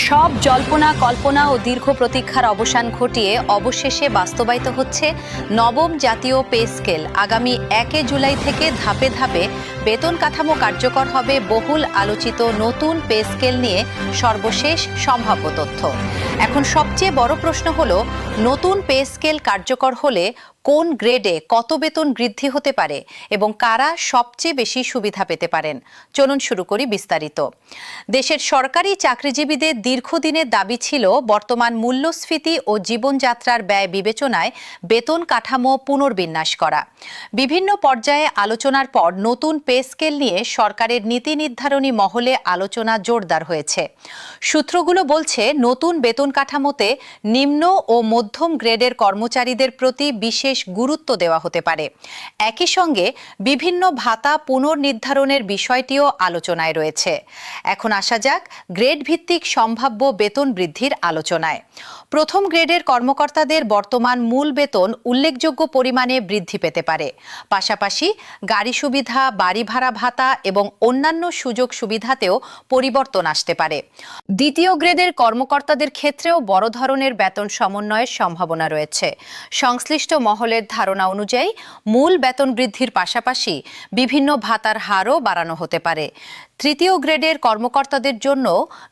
সব জল্পনা কল্পনা ও দীর্ঘ প্রতীক্ষার অবসান ঘটিয়ে অবশেষে বাস্তবায়িত হচ্ছে নবম জাতীয় পে স্কেল। আগামী 1 জুলাই থেকে ধাপে ধাপে বেতন কাঠামো কার্যকর হবে। বহুল আলোচিত নতুন পে স্কেল নিয়ে সর্বশেষ সম্ভাব্য তথ্য। এখন সবচেয়ে বড় প্রশ্ন হলো, নতুন পে স্কেল কার্যকর হলে কোন গ্রেডে কত বেতন বৃদ্ধি হতে পারে এবং কারা সবচেয়ে বেশি সুবিধা পেতে পারেন। চলুন শুরু করি বিস্তারিত। দেশের সরকারি চাকরিজীবীদের দীর্ঘদিনের দাবি ছিল বর্তমান মূল্যস্ফীতি ও জীবনযাত্রার ব্যয় বিবেচনায় বেতন কাঠামো পুনর্বিন্যাস করা। বিভিন্ন পর্যায়ে আলোচনার পর নতুন পে স্কেল নিয়ে সরকারের নীতি নির্ধারণী মহলে আলোচনা জোরদার হয়েছে। সূত্রগুলো বলছে, নতুন বেতন কাঠামোতে নিম্ন ও মধ্যম গ্রেডের কর্মচারীদের প্রতি বিশেষ গুরুত্ব দেওয়া হতে পারে। একই সঙ্গে বিভিন্ন ভাতা পুনর্নির্ধারণের বিষয়টিও আলোচনায় রয়েছে। এখন আসা যাক গ্রেড ভিত্তিক সম্ভাব্য বেতন বৃদ্ধির আলোচনায়। প্রথম গ্রেডের কর্মকর্তাদের বর্তমান মূল বেতন উল্লেখযোগ্য পরিমাণে বৃদ্ধি পেতে পারে। পাশাপাশি গাড়ি সুবিধা, বাড়ি ভাড়া ভাতা এবং অন্যান্য সুযোগ সুবিধাতেও পরিবর্তন আসতে পারে। দ্বিতীয় গ্রেডের কর্মকর্তাদের ক্ষেত্রেও বড় ধরনের বেতন সমন্বয়ের সম্ভাবনা রয়েছে। সংশ্লিষ্ট মহলের ধারণা অনুযায়ী মূল বেতন বৃদ্ধির পাশাপাশি বিভিন্ন ভাতার হারও বাড়ানো হতে পারে। তৃতীয় গ্রেডের কর্মকর্তাদের জন্য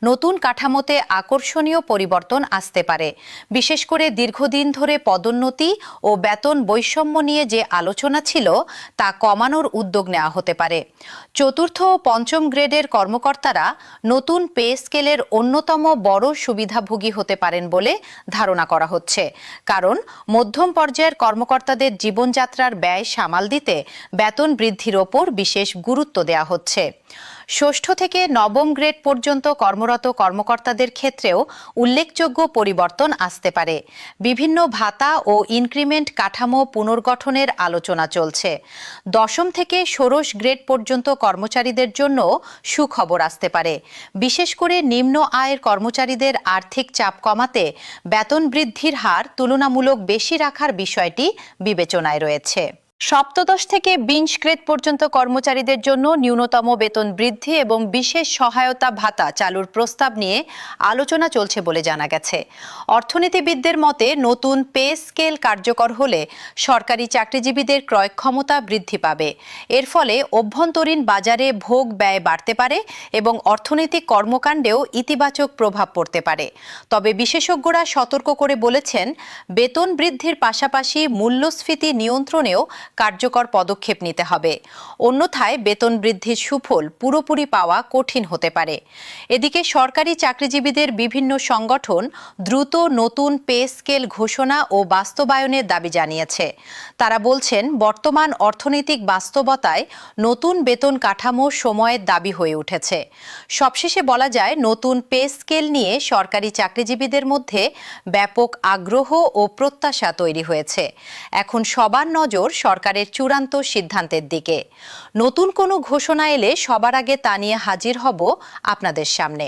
নতুন কাঠামোতে আকর্ষণীয় পরিবর্তন আসতে পারে। বিশেষ করে দীর্ঘদিন ধরে পদোন্নতি ও বেতন বৈষম্য নিয়ে যে আলোচনা ছিল তা কমানোর উদ্যোগ নেওয়া হতে পারে। চতুর্থ ও পঞ্চম গ্রেডের কর্মকর্তারা নতুন পে স্কেলের অন্যতম বড় সুবিধাভোগী হতে পারেন বলে ধারণা করা হচ্ছে, কারণ মধ্যম পর্যায়ের কর্মকর্তাদের জীবনযাত্রার ব্যয় সামাল দিতে বেতন বৃদ্ধির ওপর বিশেষ গুরুত্ব দেওয়া হচ্ছে। ষষ্ঠ থেকে নবম গ্রেড পর্যন্ত কর্মরত কর্মকর্তাদের ক্ষেত্রেও উল্লেখযোগ্য পরিবর্তন আসতে পারে। বিভিন্ন ভাতা ও ইনক্রিমেন্ট কাঠামো পুনর্গঠনের আলোচনা চলছে। দশম থেকে ষোড়শ গ্রেড পর্যন্ত কর্মচারীদের জন্য সুখবর আসতে পারে। বিশেষ করে নিম্ন আয়ের কর্মচারীদের আর্থিক চাপ কমাতে বেতন বৃদ্ধির হার তুলনামূলক বেশি রাখার বিষয়টি বিবেচনায় রয়েছে। সপ্তদশ থেকে 20 গ্রেড পর্যন্ত কর্মচারীদের জন্য ন্যূনতম বেতন বৃদ্ধি এবং বিশেষ সহায়তা ভাতা চালুর প্রস্তাব নিয়ে আলোচনা চলছে বলে জানা গেছে। অর্থনীতিবিদদের মতে, নতুন পে স্কেল কার্যকর হলে সরকারি চাকরিজীবীদের ক্রয় ক্ষমতা বৃদ্ধি পাবে। এর ফলে অভ্যন্তরীণ বাজারে ভোগ ব্যয় বাড়তে পারে এবং অর্থনৈতিক কর্মকাণ্ডেও ইতিবাচক প্রভাব পড়তে পারে। তবে বিশেষজ্ঞরা সতর্ক করে বলেছেন, বেতন বৃদ্ধির পাশাপাশি মূল্যস্ফীতি নিয়ন্ত্রণেও কার্যকর পদক্ষেপ নিতে হবে। অন্যথায় বেতন বৃদ্ধির সুফল পুরোপুরি পাওয়া কঠিন হতে পারে। এদিকে সরকারি চাকরিজীবীদের বিভিন্ন সংগঠন দ্রুত নতুন পে স্কেল ঘোষণা ও বাস্তবায়নের দাবি জানিয়েছে। তারা বলছেন, বর্তমান অর্থনৈতিক বাস্তবতায় নতুন বেতন কাঠামো সময়ের দাবি হয়ে উঠেছে। সবশেষে বলা যায়, নতুন পে স্কেল নিয়ে সরকারি চাকরিজীবীদের মধ্যে ব্যাপক আগ্রহ ও প্রত্যাশা তৈরি হয়েছে। এখন সবার নজর সরকারের চূড়ান্ত সিদ্ধান্তের দিকে। নতুন কোনো ঘোষণা এলে সবার আগে তা নিয়ে হাজির হব আপনাদের সামনে।